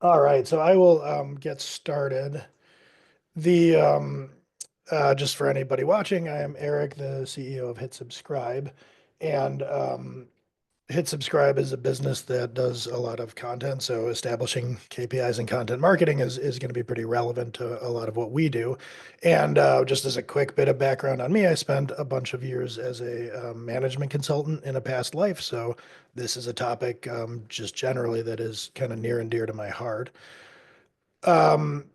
All right, so I will get started. The just for anybody watching, I am Erik, the CEO of Hit Subscribe, and Hit Subscribe is a business that does a lot of content. So establishing KPIs and content marketing is going to be pretty relevant to a lot of what we do. And just as a quick bit of background on me, I spent a bunch of years as a management consultant in a past life. So this is a topic just generally that is kind of near and dear to my heart. Um,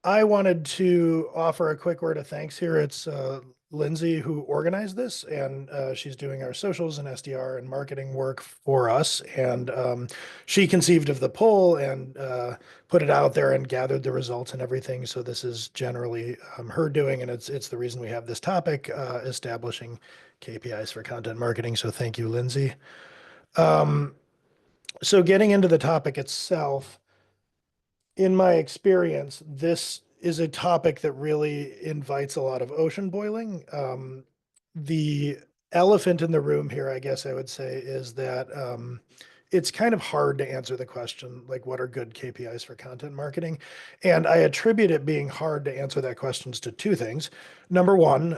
I wanted to offer a quick word of thanks here. It's Lindsay who organized this, and she's doing our socials and SDR and marketing work for us. And she conceived of the poll and put it out there and gathered the results and everything. So this is generally her doing, and it's the reason we have this topic, establishing KPIs for content marketing. So thank you, Lindsay. Um, so getting into the topic itself, in my experience, this is a topic that really invites a lot of ocean boiling. The elephant in the room here, I guess I would say, is that it's kind of hard to answer the question, like, what are good KPIs for content marketing? And I attribute it being hard to answer that questions to two things. Number one,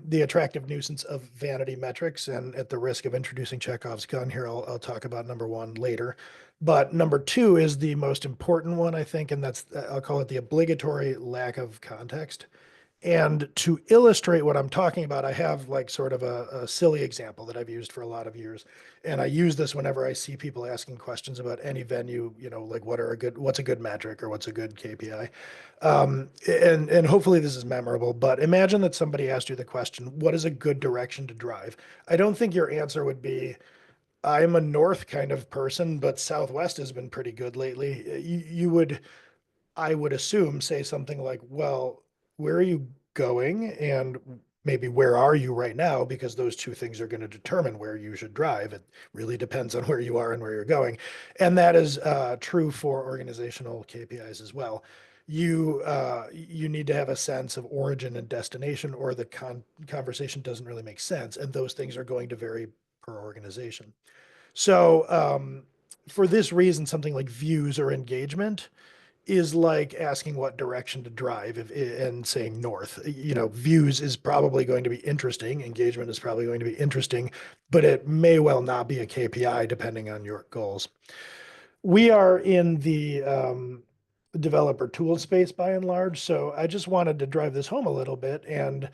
the attractive nuisance of vanity metrics. And at the risk of introducing Chekhov's gun here, I'll talk about number one later. But number two is the most important one, I think, and that's, I'll call it the obligatory lack of context. And to illustrate what I'm talking about, I have like sort of a silly example that I've used for a lot of years. And I use this whenever I see people asking questions about any venue, like what's a good metric or what's a good KPI. And hopefully this is memorable, but imagine that somebody asked you the question, what is a good direction to drive? I don't think your answer would be, I'm a north kind of person, but southwest has been pretty good lately. You would, I would assume, say something like, well, where are you going? And maybe where are you right now? Because those two things are going to determine where you should drive. It really depends on where you are and where you're going. And that is true for organizational KPIs as well. You need to have a sense of origin and destination, or the conversation doesn't really make sense. And those things are going to vary per organization. So, for this reason, something like views or engagement is like asking what direction to drive and saying north. Views is probably going to be interesting. Engagement is probably going to be interesting, but it may well not be a KPI depending on your goals. We are in the developer tool space by and large. So I just wanted to drive this home a little bit and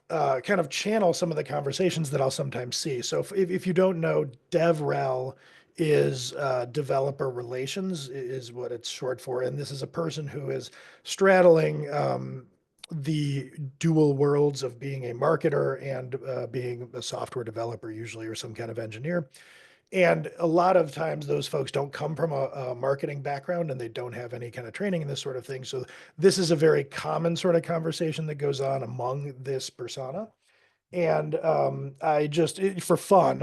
kind of channel some of the conversations that I'll sometimes see. So if you don't know, DevRel is developer relations is what it's short for. And this is a person who is straddling the dual worlds of being a marketer and being a software developer, usually, or some kind of engineer. And a lot of times those folks don't come from a marketing background and they don't have any kind of training in this sort of thing. So this is a very common sort of conversation that goes on among this persona. And I just, for fun,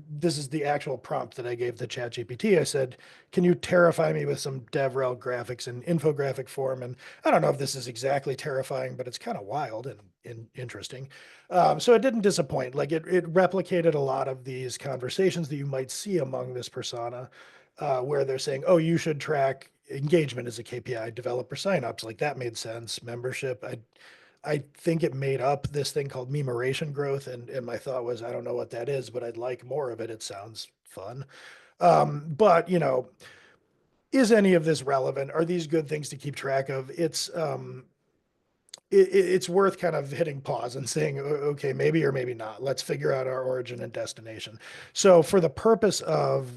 this is the actual prompt that I gave the ChatGPT. I said, "Can you terrify me with some DevRel graphics in infographic form?" And I don't know if this is exactly terrifying, but it's kind of wild and interesting. So it didn't disappoint. Like it replicated a lot of these conversations that you might see among this persona, where they're saying, "Oh, you should track engagement as a KPI, developer signups." Like that made sense. Membership. I think it made up this thing called memeration growth. And my thought was, I don't know what that is, but I'd like more of it. It sounds fun. But, is any of this relevant? Are these good things to keep track of? It's worth kind of hitting pause and saying, okay, maybe or maybe not. Let's figure out our origin and destination. So, for the purpose of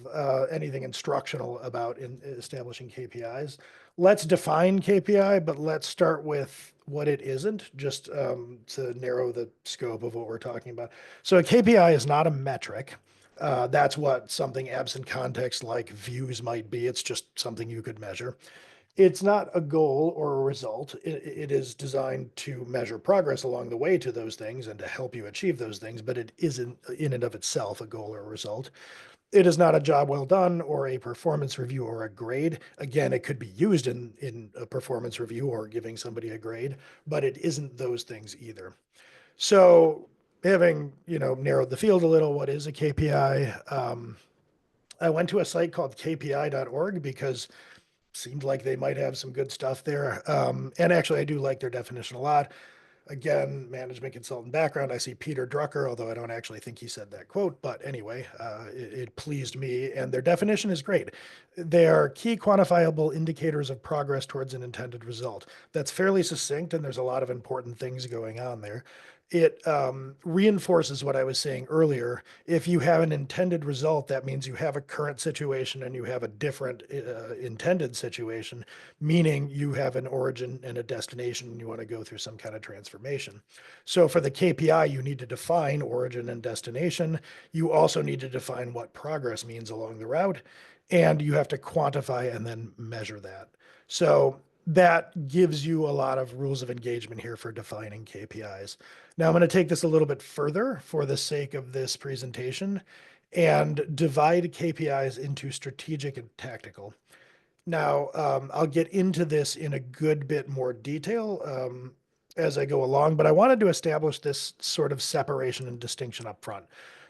anything instructional about establishing KPIs, let's define KPI, but let's start with what it isn't, just to narrow the scope of what we're talking about. So, a KPI is not a metric. That's what something absent context like views might be. It's just something you could measure. It's not a goal or a result. It is designed to measure progress along the way to those things and to help you achieve those things, but it isn't in and of itself a goal or a result. It is not a job well done or a performance review or a grade. Again, it could be used in a performance review or giving somebody a grade, but it isn't those things either. So, having narrowed the field a little, what is a KPI? I went to a site called kpi.org because seemed like they might have some good stuff there. And actually, I do like their definition a lot. Again, management consultant background. I see Peter Drucker, although I don't actually think he said that quote, but anyway, it pleased me. And their definition is great. They are key quantifiable indicators of progress towards an intended result. That's fairly succinct, and there's a lot of important things going on there. It reinforces what I was saying earlier. If you have an intended result, that means you have a current situation and you have a different intended situation, meaning you have an origin and a destination and you want to go through some kind of transformation. So for the KPI, you need to define origin and destination. You also need to define what progress means along the route, and you have to quantify and then measure that. So that gives you a lot of rules of engagement here for defining KPIs. Now I'm going to take this a little bit further for the sake of this presentation and divide KPIs into strategic and tactical. Now, I'll get into this in a good bit more detail as I go along, but I wanted to establish this sort of separation and distinction up front.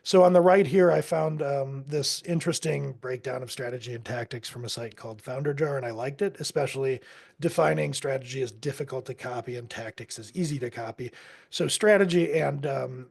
So on the right here, I found this interesting breakdown of strategy and tactics from a site called Founder Jar, and I liked it, especially defining strategy as difficult to copy and tactics as easy to copy. So strategy and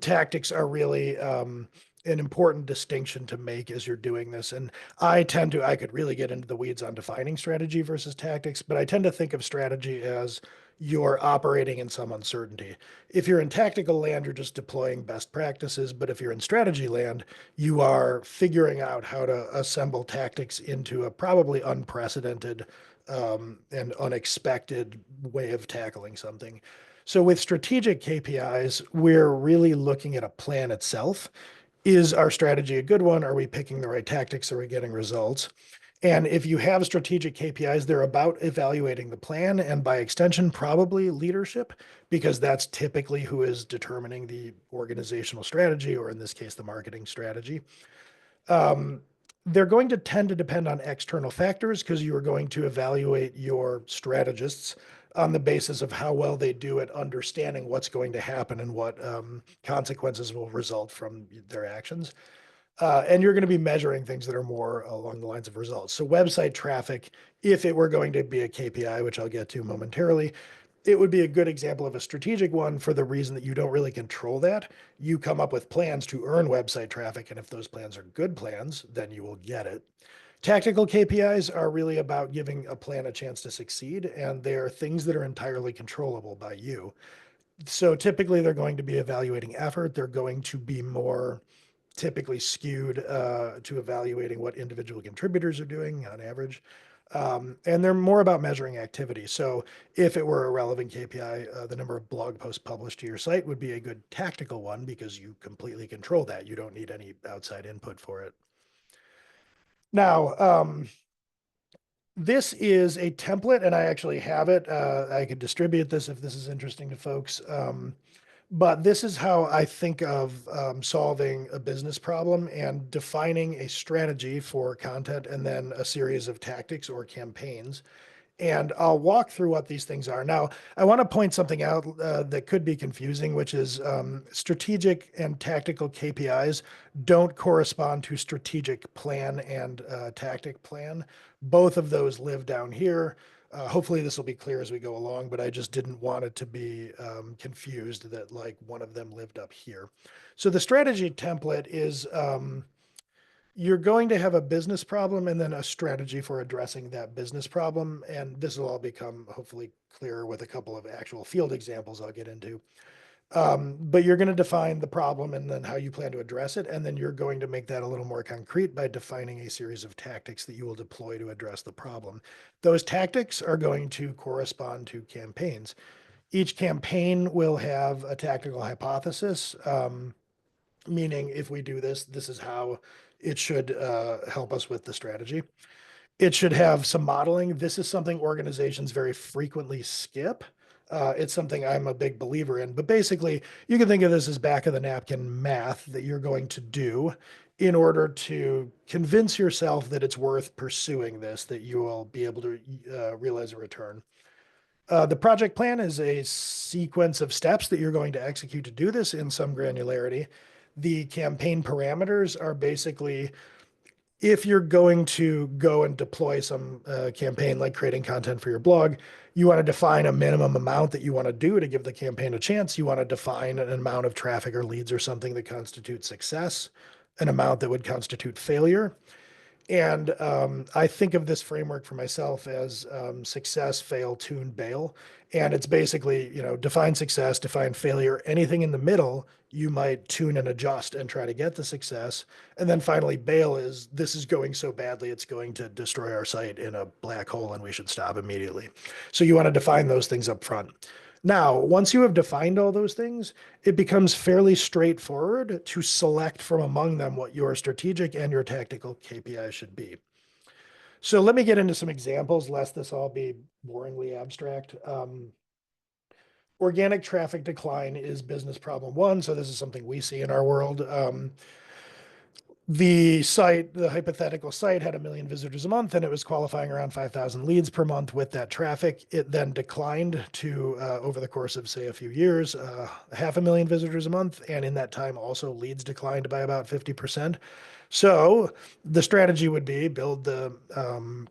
tactics are really an important distinction to make as you're doing this. And I could really get into the weeds on defining strategy versus tactics, but I tend to think of strategy as you're operating in some uncertainty. If you're in tactical land, you're just deploying best practices. But if you're in strategy land, you are figuring out how to assemble tactics into a probably unprecedented and unexpected way of tackling something. So with strategic KPIs, we're really looking at a plan itself. Is our strategy a good one? Are we picking the right tactics? Are we getting results? And if you have strategic KPIs, they're about evaluating the plan and by extension, probably leadership, because that's typically who is determining the organizational strategy, or in this case, the marketing strategy. They're going to tend to depend on external factors because you are going to evaluate your strategists on the basis of how well they do at understanding what's going to happen and what consequences will result from their actions. And you're going to be measuring things that are more along the lines of results. So website traffic, if it were going to be a KPI, which I'll get to momentarily, it would be a good example of a strategic one for the reason that you don't really control that. You come up with plans to earn website traffic, and if those plans are good plans, then you will get it. Tactical KPIs are really about giving a plan a chance to succeed, and they are things that are entirely controllable by you. So typically, they're going to be evaluating effort. They're going to be more typically skewed to evaluating what individual contributors are doing on average. And they're more about measuring activity. So if it were a relevant KPI, the number of blog posts published to your site would be a good tactical one because you completely control that. You don't need any outside input for it. Now, this is a template, and I actually have it. I could distribute this if this is interesting to folks. But this is how I think of solving a business problem and defining a strategy for content and then a series of tactics or campaigns. And I'll walk through what these things are. Now, I want to point something out that could be confusing, which is strategic and tactical KPIs don't correspond to strategic plan and tactic plan. Both of those live down here. Hopefully this will be clear as we go along, but I just didn't want it to be confused that like one of them lived up here. So the strategy template is you're going to have a business problem and then a strategy for addressing that business problem. And this will all become hopefully clearer with a couple of actual field examples I'll get into. But you're going to define the problem and then how you plan to address it. And then you're going to make that a little more concrete by defining a series of tactics that you will deploy to address the problem. Those tactics are going to correspond to campaigns. Each campaign will have a tactical hypothesis, meaning if we do this, this is how it should help us with the strategy. It should have some modeling. This is something organizations very frequently skip. It's something I'm a big believer in, but basically you can think of this as back of the napkin math that you're going to do in order to convince yourself that it's worth pursuing this, that you will be able to realize a return. The project plan is a sequence of steps that you're going to execute to do this in some granularity. The campaign parameters are basically if you're going to go and deploy some campaign like creating content for your blog, you want to define a minimum amount that you want to do to give the campaign a chance. You want to define an amount of traffic or leads or something that constitutes success, an amount that would constitute failure. And I think of this framework for myself as success, fail, tune, bail. And it's basically, define success, define failure, anything in the middle, you might tune and adjust and try to get the success. And then finally, bail is this is going so badly, it's going to destroy our site in a black hole and we should stop immediately. So you want to define those things up front. Now, once you have defined all those things, it becomes fairly straightforward to select from among them what your strategic and your tactical KPI should be. So let me get into some examples, lest this all be boringly abstract. Organic traffic decline is business problem one. So this is something we see in our world. The hypothetical site had 1 million visitors a month and it was qualifying around 5,000 leads per month with that traffic. It then declined to, over the course of, say, a few years, 500,000 visitors a month. And in that time, also leads declined by about 50%. So the strategy would be build the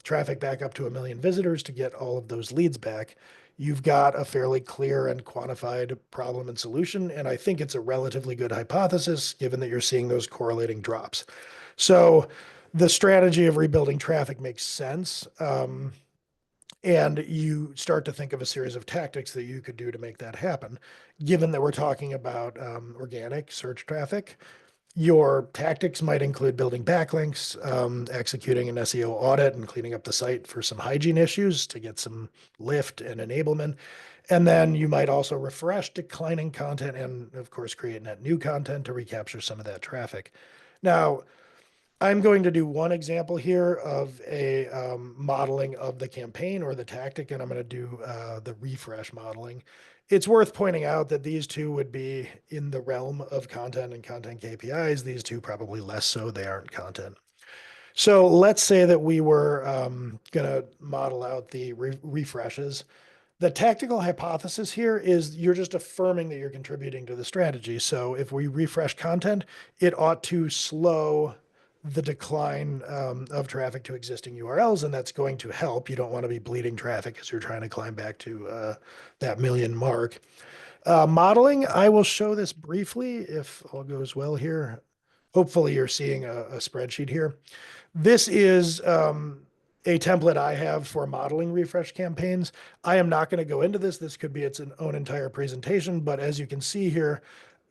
traffic back up to 1 million visitors to get all of those leads back. You've got a fairly clear and quantified problem and solution. And I think it's a relatively good hypothesis given that you're seeing those correlating drops. So the strategy of rebuilding traffic makes sense. And you start to think of a series of tactics that you could do to make that happen. Given that we're talking about organic search traffic, your tactics might include building backlinks, executing an SEO audit, and cleaning up the site for some hygiene issues to get some lift and enablement. And then you might also refresh declining content and, of course, create net new content to recapture some of that traffic. Now, I'm going to do one example here of a modeling of the campaign or the tactic, and I'm going to do the refresh modeling. It's worth pointing out that these two would be in the realm of content and content KPIs. These two probably less so. They aren't content. So let's say that we were going to model out the refreshes. The tactical hypothesis here is you're just affirming that you're contributing to the strategy. So if we refresh content, it ought to slow the decline of traffic to existing URLs, and that's going to help. You don't want to be bleeding traffic as you're trying to climb back to that million mark. Modeling, I will show this briefly if all goes well here. Hopefully you're seeing a spreadsheet here. This is a template I have for modeling refresh campaigns. I am not going to go into this. This could be its own entire presentation, but as you can see here,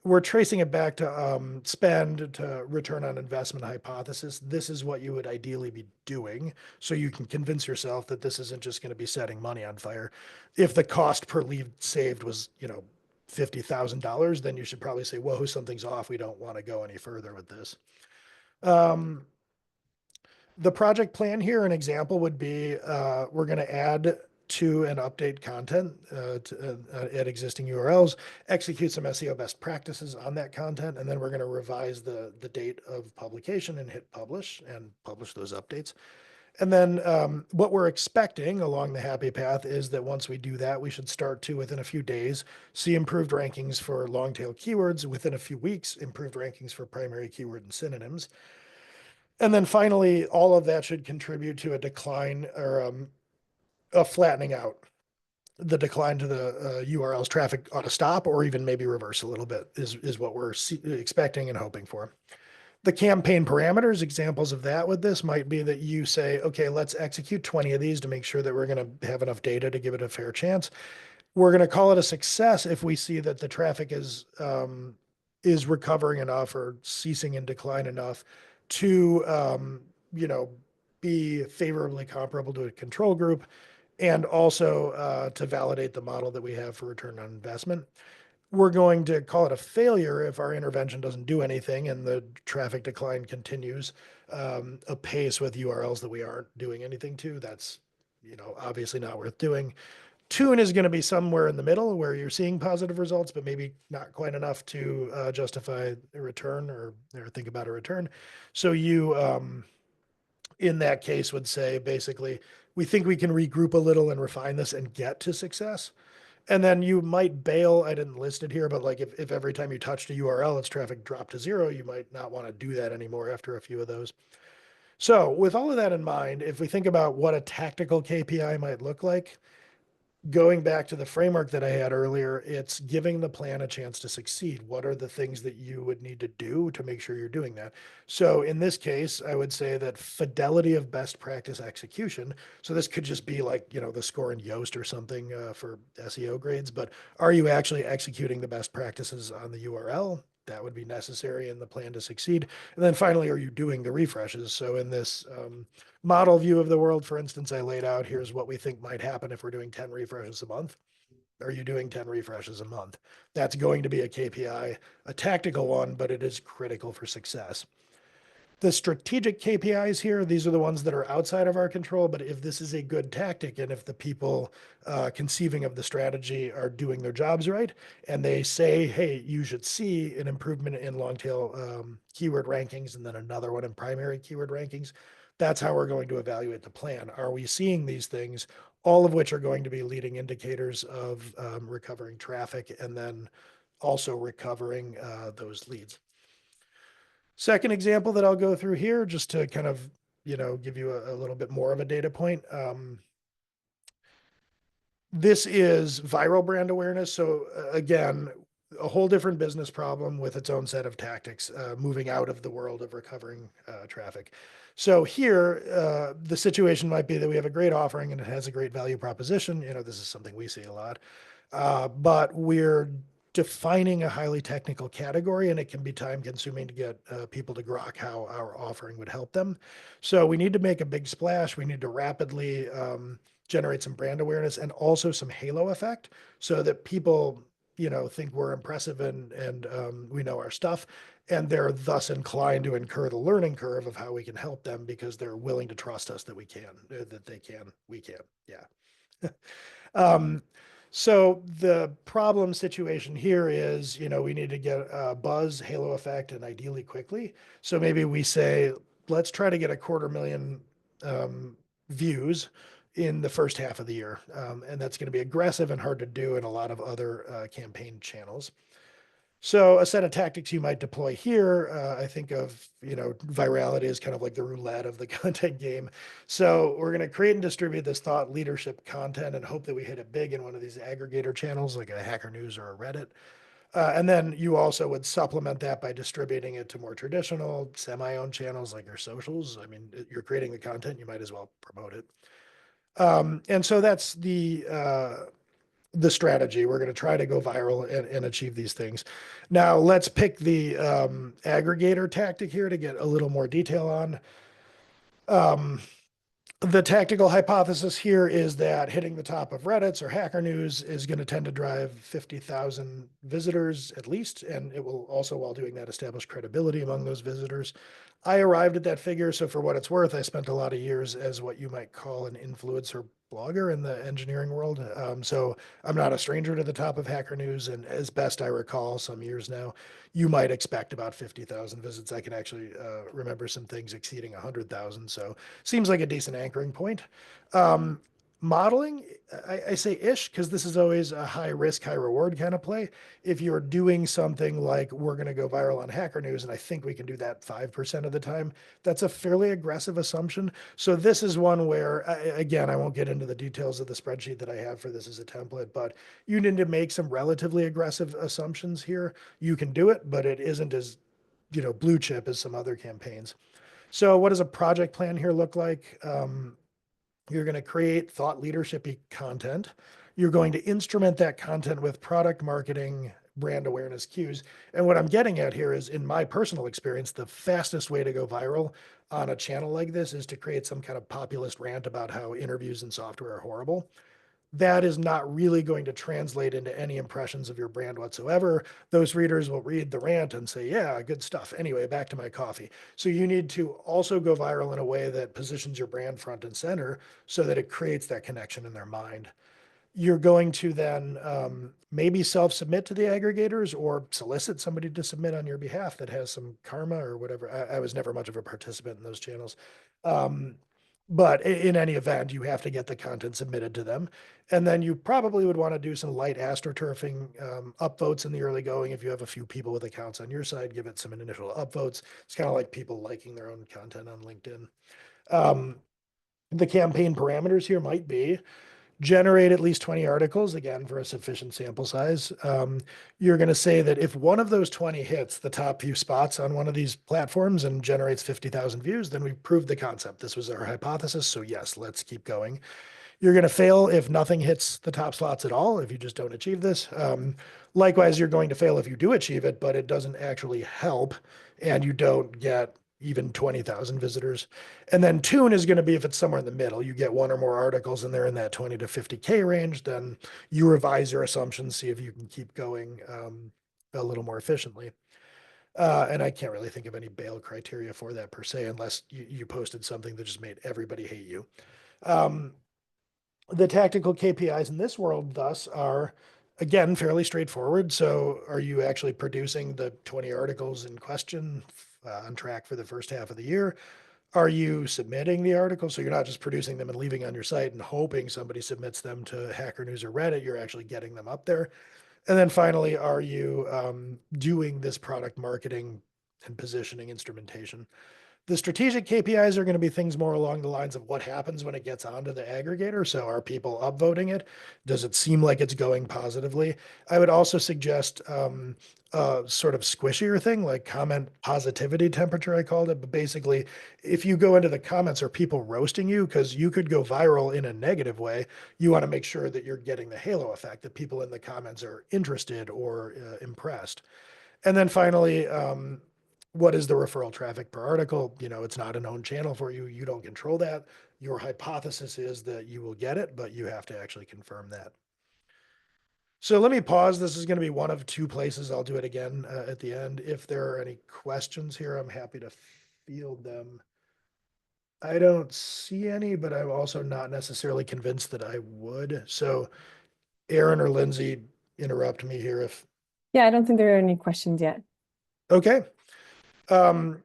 we're tracing it back to spend to return on investment hypothesis. This is what you would ideally be doing. So you can convince yourself that this isn't just going to be setting money on fire. If the cost per lead saved was, $50,000, then you should probably say, whoa, something's off. We don't want to go any further with this. The project plan here, an example would be we're going to add to and update content at existing URLs, execute some SEO best practices on that content, and then we're going to revise the date of publication and hit publish and publish those updates. And then what we're expecting along the happy path is that once we do that, we should start to, within a few days, see improved rankings for long tail keywords. Within a few weeks, improved rankings for primary keyword and synonyms. And then finally, all of that should contribute to a decline or a flattening out. The decline to the URL's traffic ought to stop or even maybe reverse a little bit is what we're expecting and hoping for. The campaign parameters, examples of that with this might be that you say, okay, let's execute 20 of these to make sure that we're going to have enough data to give it a fair chance. We're going to call it a success if we see that the traffic is recovering enough or ceasing in decline enough to be favorably comparable to a control group, and also to validate the model that we have for return on investment. We're going to call it a failure if our intervention doesn't do anything and the traffic decline continues apace with URLs that we aren't doing anything to. That's obviously not worth doing. Tune is going to be somewhere in the middle where you're seeing positive results, but maybe not quite enough to justify a return or think about a return. So you, in that case, would say basically, we think we can regroup a little and refine this and get to success. And then you might bail. I didn't list it here, but like if every time you touched a URL, its traffic dropped to zero, you might not want to do that anymore after a few of those. So with all of that in mind, if we think about what a tactical KPI might look like, going back to the framework that I had earlier, it's giving the plan a chance to succeed. What are the things that you would need to do to make sure you're doing that? So in this case, I would say that fidelity of best practice execution. So this could just be like, the score in Yoast or something for SEO grades, but are you actually executing the best practices on the URL? That would be necessary in the plan to succeed. And then finally, are you doing the refreshes? So in this model view of the world, for instance, I laid out here's what we think might happen if we're doing 10 refreshes a month. Are you doing 10 refreshes a month? That's going to be a KPI, a tactical one, but it is critical for success. The strategic KPIs here, these are the ones that are outside of our control. But if this is a good tactic and if the people conceiving of the strategy are doing their jobs right, and they say, hey, you should see an improvement in long tail keyword rankings and then another one in primary keyword rankings, that's how we're going to evaluate the plan. Are we seeing these things, all of which are going to be leading indicators of recovering traffic and then also recovering those leads? Second example that I'll go through here, just to kind of, give you a little bit more of a data point. This is viral brand awareness. So again, a whole different business problem with its own set of tactics, moving out of the world of recovering traffic. So here, the situation might be that we have a great offering and it has a great value proposition. This is something we see a lot, but we're defining a highly technical category, and it can be time consuming to get people to grok how our offering would help them. So we need to make a big splash. We need to rapidly generate some brand awareness and also some halo effect so that people, think we're impressive and we know our stuff. And they're thus inclined to incur the learning curve of how we can help them because they're willing to trust us that we can, that they can, we can. Yeah. Um, so the problem situation here is, we need to get a buzz, halo effect, and ideally quickly. So maybe we say, let's try to get 250,000 views in the first half of the year. And that's going to be aggressive and hard to do in a lot of other campaign channels. So a set of tactics you might deploy here, I think of, virality as kind of like the roulette of the content game. So we're going to create and distribute this thought leadership content and hope that we hit it big in one of these aggregator channels like a Hacker News or a Reddit. And then you also would supplement that by distributing it to more traditional semi-owned channels like your socials. I mean, you're creating the content, you might as well promote it. And so that's the strategy. We're going to try to go viral and achieve these things. Now, let's pick the aggregator tactic here to get a little more detail on. Um, the tactical hypothesis here is that hitting the top of Reddit's or Hacker News is going to tend to drive 50,000 visitors at least, and it will also, while doing that, establish credibility among those visitors. I arrived at that figure, so for what it's worth, I spent a lot of years as what you might call an influencer blogger in the engineering world. So I'm not a stranger to the top of Hacker News, and as best I recall, some years now, you might expect about 50,000 visits. I can actually remember some things exceeding 100,000, so seems like a decent anchoring point. Um, Modeling, I say ish because this is always a high risk, high reward kind of play. If you're doing something like we're going to go viral on Hacker News, and I think we can do that 5% of the time, that's a fairly aggressive assumption. So this is one where, again, I won't get into the details of the spreadsheet that I have for this as a template, but you need to make some relatively aggressive assumptions here. You can do it, but it isn't as, blue chip as some other campaigns. So what does a project plan here look like? You're going to create thought leadership content. You're going to instrument that content with product marketing, brand awareness cues. And what I'm getting at here is, in my personal experience, the fastest way to go viral on a channel like this is to create some kind of populist rant about how interviews and software are horrible. That is not really going to translate into any impressions of your brand whatsoever. Those readers will read the rant and say, yeah, good stuff. Anyway, back to my coffee. So you need to also go viral in a way that positions your brand front and center so that it creates that connection in their mind. You're going to then maybe self-submit to the aggregators or solicit somebody to submit on your behalf that has some karma or whatever. I was never much of a participant in those channels. Um, But in any event, you have to get the content submitted to them. And then you probably would want to do some light astroturfing, upvotes in the early going. If you have a few people with accounts on your side, give it some initial upvotes. It's kind of like people liking their own content on LinkedIn. Um, the campaign parameters here might be generate at least 20 articles, again, for a sufficient sample size. You're going to say that if one of those 20 hits the top few spots on one of these platforms and generates 50,000 views, then we've proved the concept. This was our hypothesis. So, yes, let's keep going. You're going to fail if nothing hits the top slots at all, if you just don't achieve this. Likewise, you're going to fail if you do achieve it, but it doesn't actually help and you don't get even 20,000 visitors. And then tune is going to be if it's somewhere in the middle. You get one or more articles and they're in that 20 to 50K range, then you revise your assumptions, see if you can keep going a little more efficiently. And I can't really think of any bail criteria for that per se, unless you posted something that just made everybody hate you. Um, the tactical KPIs in this world, thus, are again fairly straightforward. So, are you actually producing the 20 articles in question on track for the first half of the year? Are you submitting the articles? So, you're not just producing them and leaving on your site and hoping somebody submits them to Hacker News or Reddit. You're actually getting them up there. And then finally, are you doing this product marketing and positioning instrumentation? The strategic KPIs are going to be things more along the lines of what happens when it gets onto the aggregator. So are people upvoting it? Does it seem like it's going positively? I would also suggest a sort of squishier thing like comment positivity temperature, I called it. But basically, if you go into the comments, are people roasting you? Because you could go viral in a negative way. You want to make sure that you're getting the halo effect, that people in the comments are interested or impressed. And then finally, what is the referral traffic per article? You know, it's not a known channel for you. You don't control that. Your hypothesis is that you will get it, but you have to actually confirm that. So let me pause. This is going to be one of two places. I'll do it again at the end. If there are any questions here, I'm happy to field them. I don't see any, but I'm also not necessarily convinced that I would. So Aaron or Lindsay, interrupt me here if. Yeah, I don't think there are any questions yet. Okay. Um,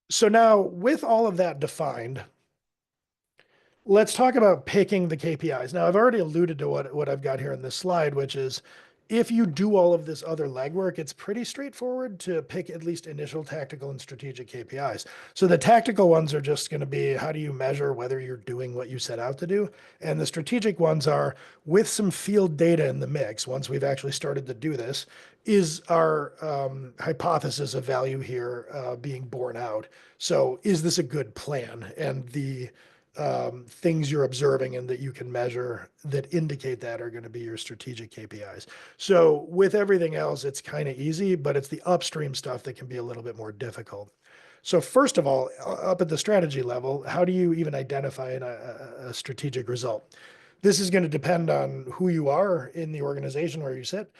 so now with all of that defined, let's talk about picking the KPIs. Now, I've already alluded to what I've got here in this slide, which is if you do all of this other legwork, it's pretty straightforward to pick at least initial tactical and strategic KPIs. So the tactical ones are just going to be how do you measure whether you're doing what you set out to do? And the strategic ones are with some field data in the mix. Once we've actually started to do this, is our hypothesis of value here being borne out? So is this a good plan? And the things you're observing and that you can measure that indicate that are going to be your strategic KPIs. So with everything else, it's kind of easy, but it's the upstream stuff that can be a little bit more difficult. So first of all, up at the strategy level, how do you even identify a strategic result? This is going to depend on who you are in the organization where you sit.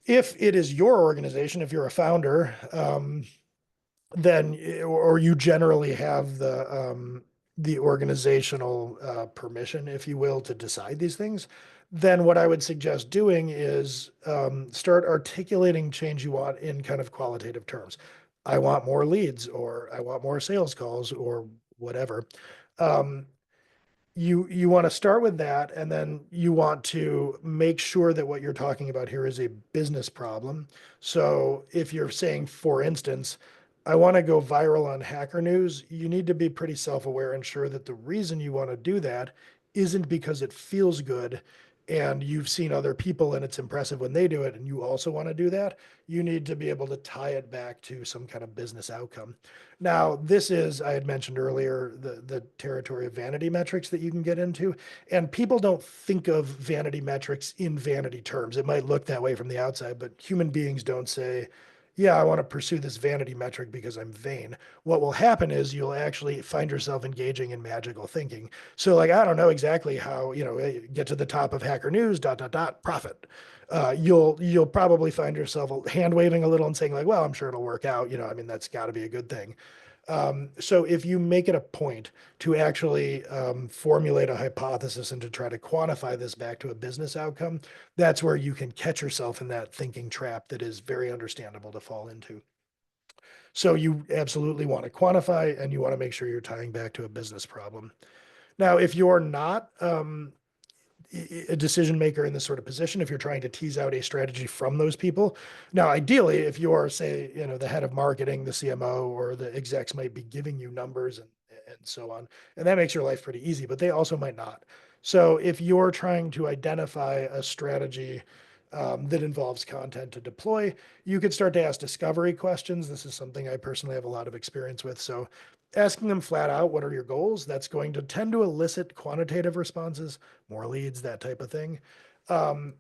If it is your organization, if you're a founder, then or you generally have the organizational permission, if you will, to decide these things, then what I would suggest doing is start articulating change you want in kind of qualitative terms. I want more leads, or I want more sales calls, or whatever. Um, you want to start with that, and then you want to make sure that what you're talking about here is a business problem. So if you're saying, for instance, I want to go viral on Hacker News, you need to be pretty self-aware and sure that the reason you want to do that isn't because it feels good and you've seen other people and it's impressive when they do it and you also want to do that. You need to be able to tie it back to some kind of business outcome. Now, this is, I had mentioned earlier, the territory of vanity metrics that you can get into. And people don't think of vanity metrics in vanity terms. It might look that way from the outside, but human beings don't say, yeah, I want to pursue this vanity metric because I'm vain. What will happen is you'll actually find yourself engaging in magical thinking. So, like, I don't know exactly how, get to the top of Hacker News, profit. You'll probably find yourself hand waving a little and saying like, well, I'm sure it'll work out. I mean, that's got to be a good thing. So if you make it a point to actually formulate a hypothesis and to try to quantify this back to a business outcome, that's where you can catch yourself in that thinking trap that is very understandable to fall into. So you absolutely want to quantify and you want to make sure you're tying back to a business problem. Now, if you're not a decision maker in this sort of position, if you're trying to tease out a strategy from those people, now ideally, if you're, say, the head of marketing, the CMO, or the execs might be giving you numbers and so on, and that makes your life pretty easy, but they also might not. So if you're trying to identify a strategy that involves content to deploy, you could start to ask discovery questions. This is something I personally have a lot of experience with. So asking them flat out, what are your goals? That's going to tend to elicit quantitative responses, more leads, that type of thing. Um,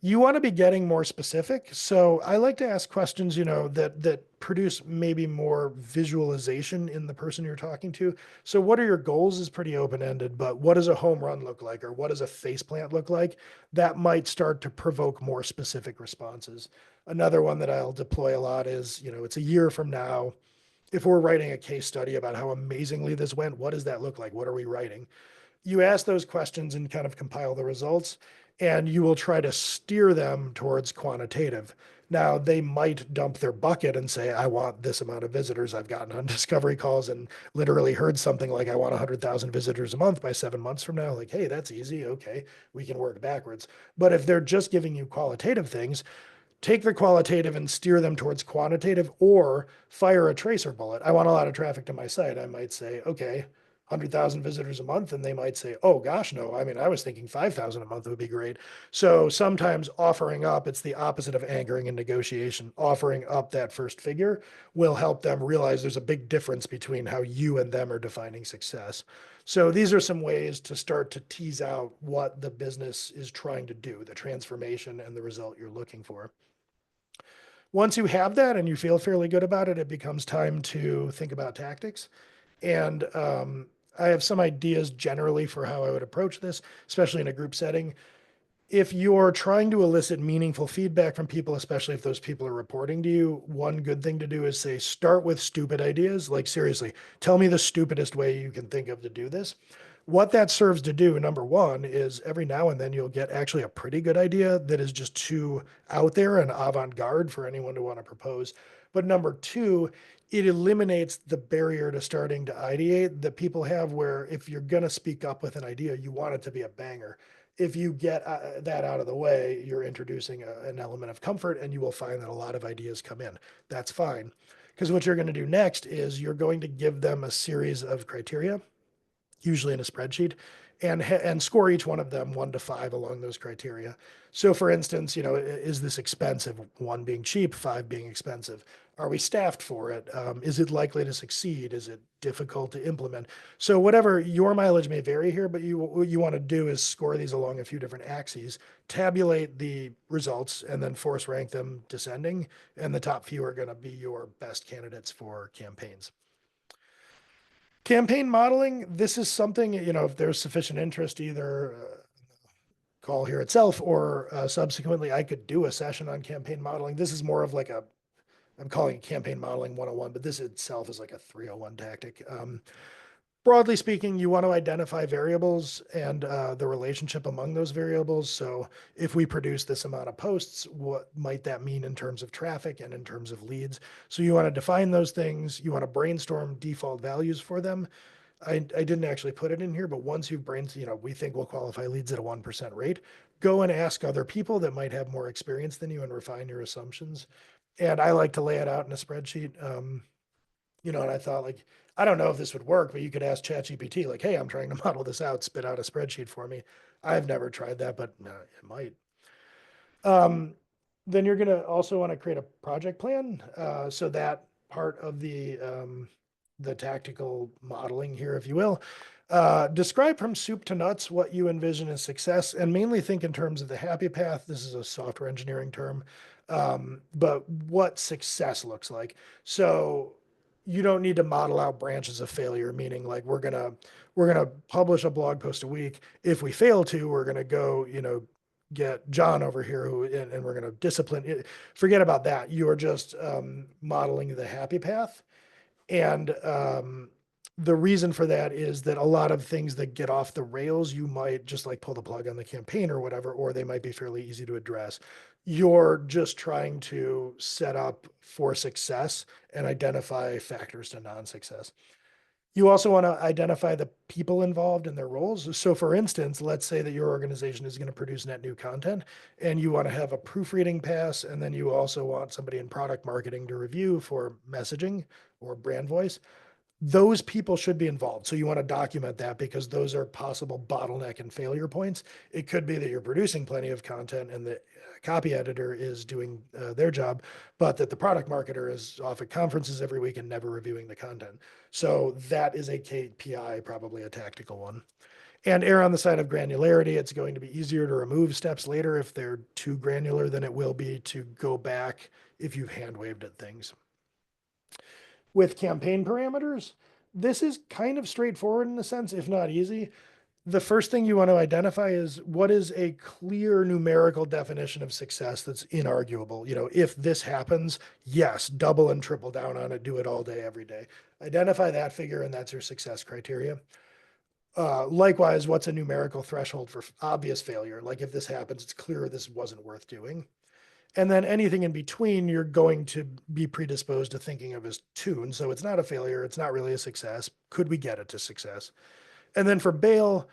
you want to be getting more specific. So I like to ask questions, that produce maybe more visualization in the person you're talking to. So what are your goals is pretty open-ended, but what does a home run look like? Or what does a face plant look like? That might start to provoke more specific responses. Another one that I'll deploy a lot is, it's a year from now. If we're writing a case study about how amazingly this went, what does that look like? What are we writing? You ask those questions and kind of compile the results, and you will try to steer them towards quantitative. Now, they might dump their bucket and say, I want this amount of visitors. I've gotten on discovery calls and literally heard something like, I want 100,000 visitors a month by 7 months from now. Like, hey, that's easy. Okay, we can work backwards. But if they're just giving you qualitative things, take the qualitative and steer them towards quantitative, or fire a tracer bullet. I want a lot of traffic to my site. I might say, okay, 100,000 visitors a month. And they might say, oh gosh, no. I mean, I was thinking 5,000 a month would be great. So sometimes offering up, it's the opposite of anchoring in negotiation. Offering up that first figure will help them realize there's a big difference between how you and them are defining success. So these are some ways to start to tease out what the business is trying to do, the transformation and the result you're looking for. Once you have that and you feel fairly good about it, it becomes time to think about tactics. And I have some ideas generally for how I would approach this, especially in a group setting. If you're trying to elicit meaningful feedback from people, especially if those people are reporting to you, one good thing to do is say, start with stupid ideas. Like, seriously, tell me the stupidest way you can think of to do this. What that serves to do, number one, is every now and then you'll get actually a pretty good idea that is just too out there and avant-garde for anyone to want to propose. But number two, it eliminates the barrier to starting to ideate that people have, where if you're going to speak up with an idea, you want it to be a banger. If you get that out of the way, you're introducing an element of comfort, and you will find that a lot of ideas come in. That's fine. Because what you're going to do next is you're going to give them a series of criteria, usually in a spreadsheet, and score each one of them 1 to 5 along those criteria. So for instance, is this expensive? 1 being cheap, 5 being expensive. Are we staffed for it? Is it likely to succeed? Is it difficult to implement? So whatever, your mileage may vary here, but what you want to do is score these along a few different axes, tabulate the results, and then force rank them descending. And the top few are going to be your best candidates for campaigns. Campaign modeling, this is something, if there's sufficient interest, either call here itself or subsequently, I could do a session on campaign modeling. This is more of like I'm calling it campaign modeling 101, but this itself is like a 301 tactic. Broadly speaking, you want to identify variables and the relationship among those variables. So if we produce this amount of posts, what might that mean in terms of traffic and in terms of leads? So you want to define those things. You want to brainstorm default values for them. I didn't actually put it in here, but once you've we think we'll qualify leads at a 1% rate, go and ask other people that might have more experience than you and refine your assumptions. And I like to lay it out in a spreadsheet. And I thought, like, I don't know if this would work, but you could ask ChatGPT, like, hey, I'm trying to model this out, spit out a spreadsheet for me. I've never tried that, but it might. Um, then you're going to also want to create a project plan. So that part of the tactical modeling here, if you will, describe from soup to nuts what you envision as success, and mainly think in terms of the happy path. This is a software engineering term, but what success looks like. So you don't need to model out branches of failure, meaning like we're gonna publish a blog post a week. If we fail to, we're gonna go, get John over here and we're gonna discipline it. Forget about that. You're just modeling the happy path. And The reason for that is that a lot of things that get off the rails, you might just like pull the plug on the campaign or whatever, or they might be fairly easy to address. You're just trying to set up for success and identify factors to non-success. You also want to identify the people involved in their roles. So, for instance, let's say that your organization is going to produce net new content and you want to have a proofreading pass, and then you also want somebody in product marketing to review for messaging or brand voice. Those people should be involved. So you want to document that because those are possible bottleneck and failure points. It could be that you're producing plenty of content and the copy editor is doing their job, but that the product marketer is off at conferences every week and never reviewing the content. So that is a KPI, probably a tactical one. And err on the side of granularity. It's going to be easier to remove steps later if they're too granular than it will be to go back if you've hand waved at things. With campaign parameters, this is kind of straightforward in a sense, if not easy. The first thing you want to identify is what is a clear numerical definition of success that's inarguable. If this happens, yes, double and triple down on it, do it all day, every day. Identify that figure, and that's your success criteria. Likewise, what's a numerical threshold for obvious failure? Like if this happens, it's clear this wasn't worth doing. And then anything in between, you're going to be predisposed to thinking of as tune. So it's not a failure. It's not really a success. Could we get it to success? And then for bail,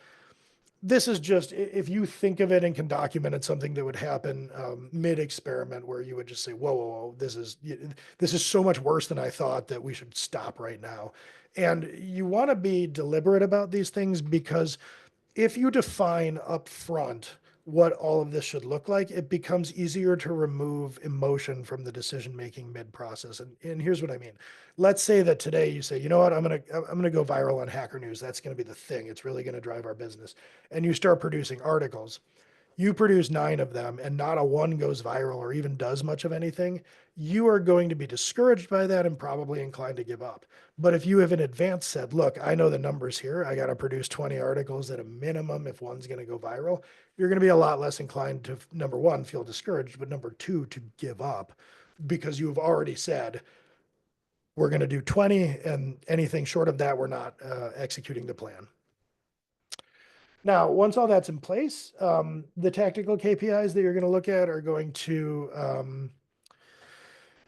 this is just if you think of it and can document it, something that would happen mid-experiment where you would just say, whoa, whoa, whoa, this is so much worse than I thought that we should stop right now. And you want to be deliberate about these things because if you define up front what all of this should look like, it becomes easier to remove emotion from the decision making mid process. And here's what I mean. Let's say that today you say, you know what, I'm gonna go viral on Hacker News. That's gonna be the thing. It's really gonna drive our business. And you start producing articles. You produce 9 of them and not a one goes viral or even does much of anything, you are going to be discouraged by that and probably inclined to give up. But if you have in advance said, look, I know the numbers here, I got to produce 20 articles at a minimum if one's going to go viral, you're going to be a lot less inclined to, number one, feel discouraged, but number two, to give up because you have already said, we're going to do 20 and anything short of that, we're not executing the plan. Now, once all that's in place, the tactical KPIs that you're going to look at are going to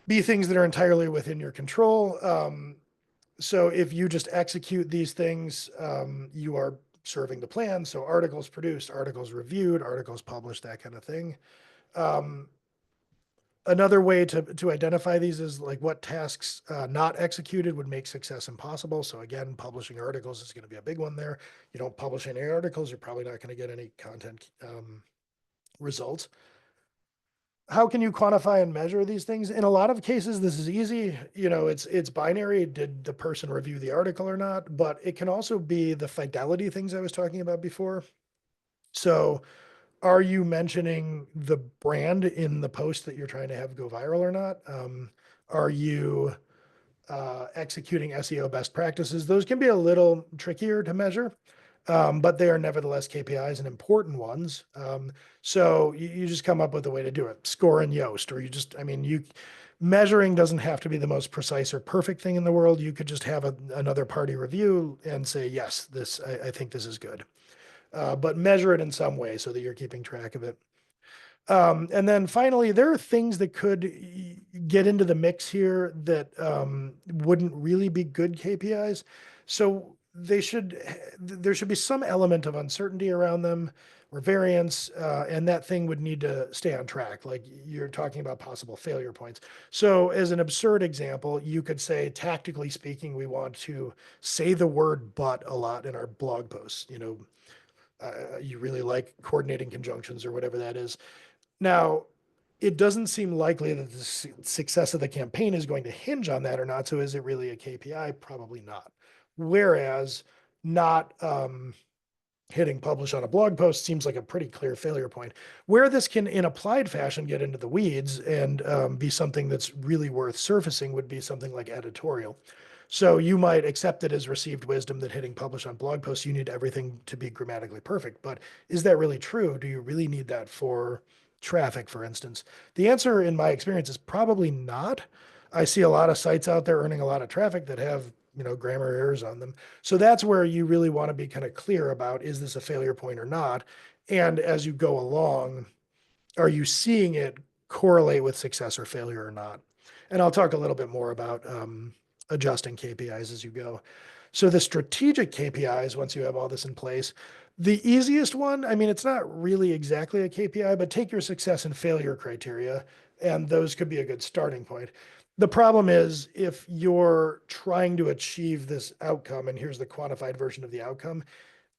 be things that are entirely within your control. So if you just execute these things, you are serving the plan. So articles produced, articles reviewed, articles published, that kind of thing. Another way to identify these is like what tasks not executed would make success impossible. So again, publishing articles is going to be a big one there. You don't publish any articles, you're probably not going to get any content results. How can you quantify and measure these things? In a lot of cases, this is easy. It's binary. Did the person review the article or not? But it can also be the fidelity things I was talking about before. So are you mentioning the brand in the post that you're trying to have go viral or not? Are you executing SEO best practices? Those can be a little trickier to measure, but they are nevertheless KPIs and important ones. So you just come up with a way to do it. Score in Yoast, or measuring doesn't have to be the most precise or perfect thing in the world. You could just have another party review and say, yes, I think this is good. But measure it in some way so that you're keeping track of it. And then finally, there are things that could get into the mix here that wouldn't really be good KPIs. So there should be some element of uncertainty around them or variance, and that thing would need to stay on track. Like you're talking about possible failure points. So as an absurd example, you could say, tactically speaking, we want to say the word but a lot in our blog posts. You really like coordinating conjunctions or whatever that is. Now, it doesn't seem likely that the success of the campaign is going to hinge on that or not. So is it really a KPI? Probably not. Whereas not hitting publish on a blog post seems like a pretty clear failure point. Where this can, in applied fashion, get into the weeds and be something that's really worth surfacing would be something like editorial. So you might accept it as received wisdom that hitting publish on blog posts, you need everything to be grammatically perfect. But is that really true? Do you really need that for traffic, for instance? The answer, in my experience, is probably not. I see a lot of sites out there earning a lot of traffic that have grammar errors on them. So that's where you really want to be kind of clear about, is this a failure point or not? And as you go along, are you seeing it correlate with success or failure or not? And I'll talk a little bit more about adjusting KPIs as you go. So the strategic KPIs, once you have all this in place, the easiest one, I mean, it's not really exactly a KPI, but take your success and failure criteria, and those could be a good starting point. The problem is if you're trying to achieve this outcome, and here's the quantified version of the outcome,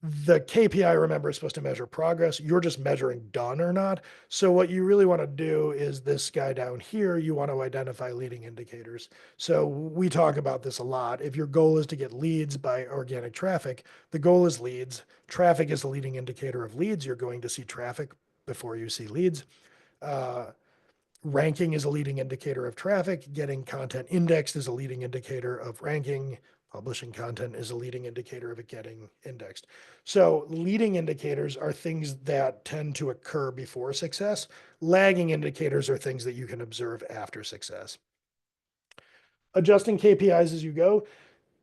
the KPI, remember, is supposed to measure progress. You're just measuring done or not. So what you really want to do is this guy down here, you want to identify leading indicators. So we talk about this a lot. If your goal is to get leads by organic traffic, the goal is leads. Traffic is a leading indicator of leads. You're going to see traffic before you see leads. Uh, Ranking is a leading indicator of traffic. Getting content indexed is a leading indicator of ranking. Publishing content is a leading indicator of it getting indexed. So leading indicators are things that tend to occur before success. Lagging indicators are things that you can observe after success. Adjusting KPIs as you go.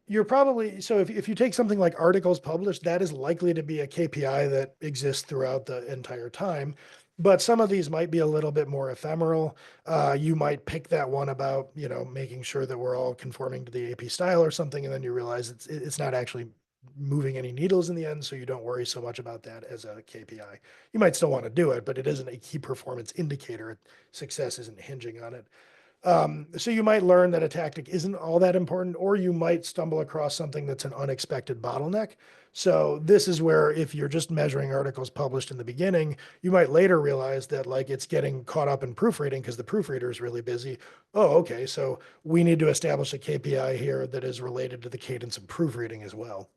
You're probably, so if you take something like articles published, that is likely to be a KPI that exists throughout the entire time. But some of these might be a little bit more ephemeral. You might pick that one about, making sure that we're all conforming to the AP style or something, and then you realize it's not actually moving any needles in the end, so you don't worry so much about that as a KPI. You might still want to do it, but it isn't a key performance indicator. Success isn't hinging on it. So you might learn that a tactic isn't all that important, or you might stumble across something that's an unexpected bottleneck. So this is where, if you're just measuring articles published in the beginning, you might later realize that like it's getting caught up in proofreading because the proofreader is really busy. Oh, okay. So we need to establish a KPI here that is related to the cadence of proofreading as well.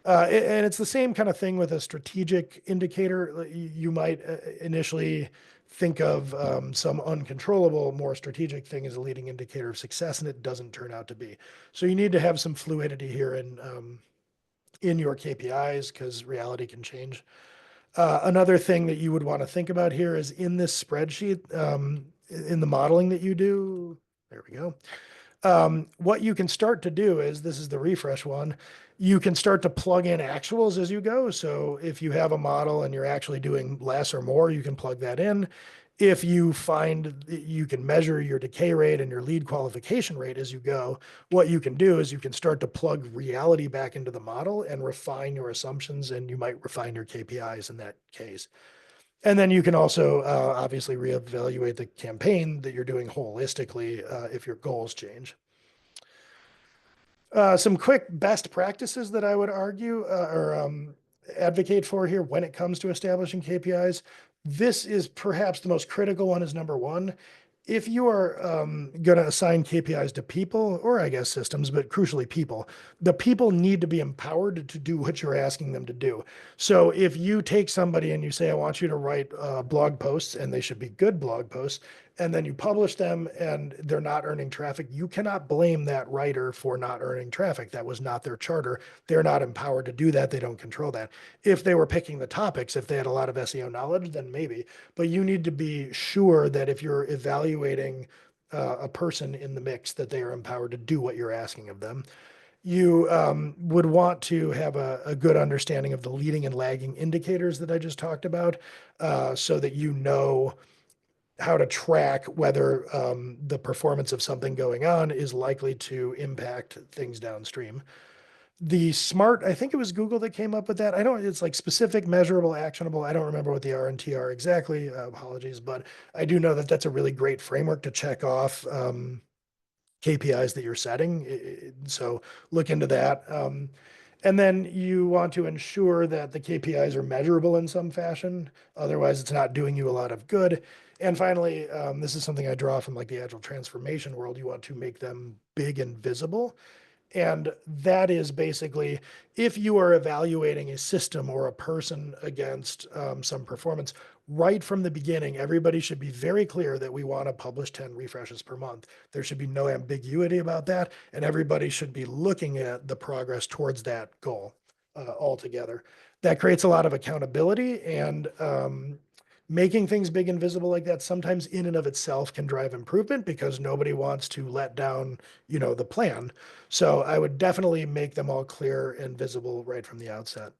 And it's the same kind of thing with a strategic indicator. You might initially think of some uncontrollable, more strategic thing as a leading indicator of success, and it doesn't turn out to be. So you need to have some fluidity here in your KPIs, because reality can change. Another thing that you would want to think about here is in this spreadsheet, in the modeling that you do. There we go. What you can start to do is, this is the refresh one, you can start to plug in actuals as you go. So if you have a model and you're actually doing less or more, you can plug that in. If you find you can measure your decay rate and your lead qualification rate as you go, what you can do is you can start to plug reality back into the model and refine your assumptions, and you might refine your KPIs in that case. And then you can also obviously reevaluate the campaign that you're doing holistically if your goals change. Some quick best practices that I would argue or advocate for here when it comes to establishing KPIs. This is perhaps the most critical one, is number one. If you are going to assign KPIs to people, or I guess systems, but crucially people, the people need to be empowered to do what you're asking them to do. So if you take somebody and you say, I want you to write blog posts, and they should be good blog posts, and then you publish them and they're not earning traffic, you cannot blame that writer for not earning traffic. That was not their charter. They're not empowered to do that. They don't control that. If they were picking the topics, if they had a lot of SEO knowledge, then maybe. But you need to be sure that if you're evaluating a person in the mix, that they are empowered to do what you're asking of them. You would want to have a good understanding of the leading and lagging indicators that I just talked about, so that you know how to track whether the performance of something going on is likely to impact things downstream. The SMART, I think it was Google that came up with that. I don't, it's like specific, measurable, actionable. I don't remember what the R and T are exactly. Apologies, but I do know that that's a really great framework to check off KPIs that you're setting. So look into that. And then you want to ensure that the KPIs are measurable in some fashion. Otherwise, it's not doing you a lot of good. And finally, this is something I draw from like the agile transformation world. You want to make them big and visible. And that is basically, if you are evaluating a system or a person against some performance, right from the beginning, everybody should be very clear that we want to publish 10 refreshes per month. There should be no ambiguity about that. And everybody should be looking at the progress towards that goal altogether. That creates a lot of accountability, and Making things big and visible like that sometimes in and of itself can drive improvement because nobody wants to let down, the plan. So I would definitely make them all clear and visible right from the outset.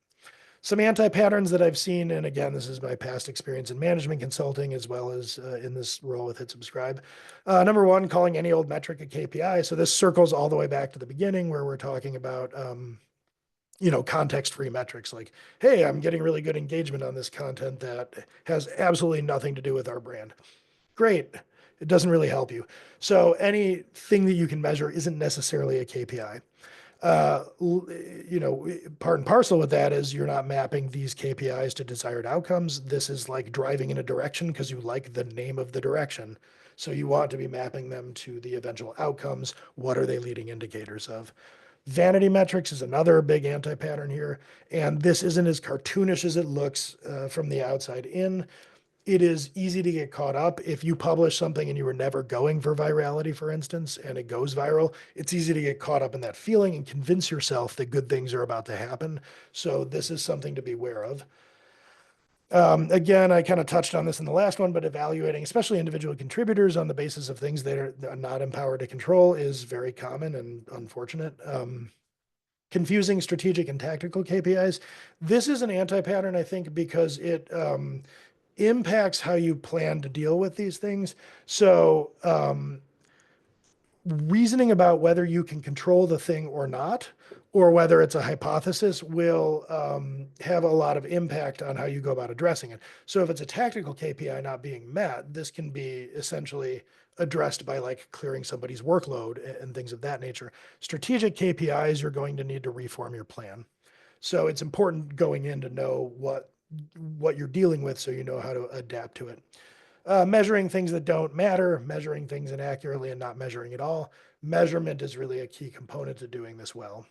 Some anti-patterns that I've seen, and again, this is my past experience in management consulting as well as in this role with Hit Subscribe. Number one, calling any old metric a KPI. So this circles all the way back to the beginning where we're talking about, context-free metrics like, hey, I'm getting really good engagement on this content that has absolutely nothing to do with our brand. Great. It doesn't really help you. So anything that you can measure isn't necessarily a KPI. Part and parcel with that is you're not mapping these KPIs to desired outcomes. This is like driving in a direction because you like the name of the direction. So you want to be mapping them to the eventual outcomes. What are they leading indicators of? Vanity metrics is another big anti-pattern here. And this isn't as cartoonish as it looks from the outside in. It is easy to get caught up. If you publish something and you were never going for virality, for instance, and it goes viral, it's easy to get caught up in that feeling and convince yourself that good things are about to happen. So this is something to be aware of. Again, I kind of touched on this in the last one, but evaluating, especially individual contributors on the basis of things that are not empowered to control is very common and unfortunate. Confusing strategic and tactical KPIs. This is an anti-pattern, I think, because it impacts how you plan to deal with these things. So, reasoning about whether you can control the thing or not, or whether it's a hypothesis, will have a lot of impact on how you go about addressing it. So, if it's a tactical KPI not being met, this can be essentially addressed by like clearing somebody's workload and things of that nature. Strategic KPIs, you're going to need to reform your plan. So it's important going in to know what you're dealing with so you know how to adapt to it. Measuring things that don't matter, measuring things inaccurately and not measuring at all. Measurement is really a key component to doing this well.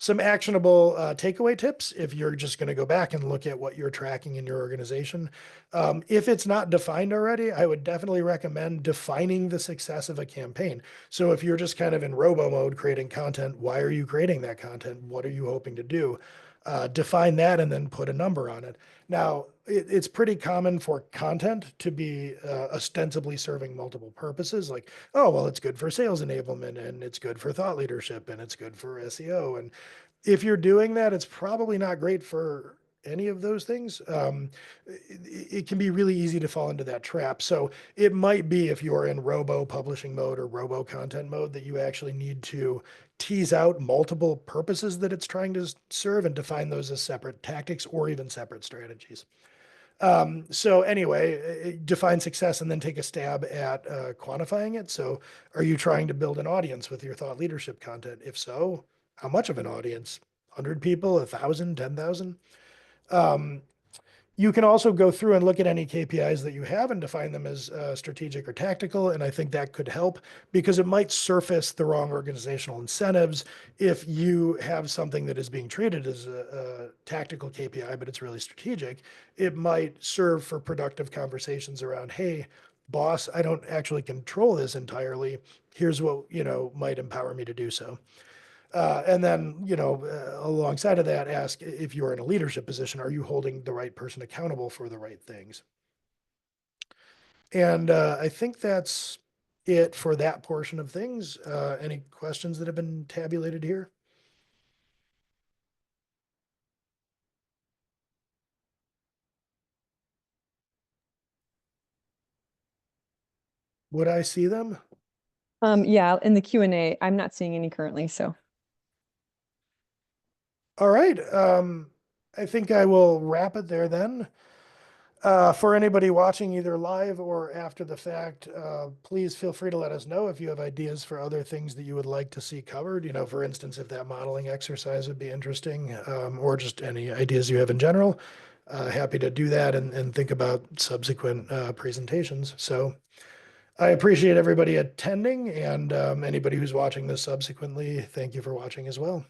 Some actionable takeaway tips if you're just going to go back and look at what you're tracking in your organization. If it's not defined already, I would definitely recommend defining the success of a campaign. So if you're just kind of in robo mode creating content, why are you creating that content? What are you hoping to do? Define that and then put a number on it. Now, it's pretty common for content to be ostensibly serving multiple purposes. Like, oh, well, it's good for sales enablement and it's good for thought leadership and it's good for SEO. And if you're doing that, it's probably not great for any of those things. It can be really easy to fall into that trap. So it might be if you're in robo publishing mode or robo content mode that you actually need to tease out multiple purposes that it's trying to serve and define those as separate tactics or even separate strategies. So anyway, define success and then take a stab at quantifying it. So are you trying to build an audience with your thought leadership content? If so, how much of an audience? 100 people, 1,000, 10,000? You can also go through and look at any KPIs that you have and define them as strategic or tactical. And I think that could help because it might surface the wrong organizational incentives if you have something that is being treated as a tactical KPI, but it's really strategic. It might serve for productive conversations around, hey, boss, I don't actually control this entirely. Here's what, might empower me to do so. And then, alongside of that, ask if you're in a leadership position, are you holding the right person accountable for the right things? And I think that's it for that portion of things. Any questions that have been tabulated here? Would I see them? Yeah, in the Q&A, I'm not seeing any currently, so. All right. I think I will wrap it there then. For anybody watching either live or after the fact, please feel free to let us know if you have ideas for other things that you would like to see covered. For instance, if that modeling exercise would be interesting, or just any ideas you have in general. Happy to do that and think about subsequent presentations. So I appreciate everybody attending and anybody who's watching this subsequently. Thank you for watching as well.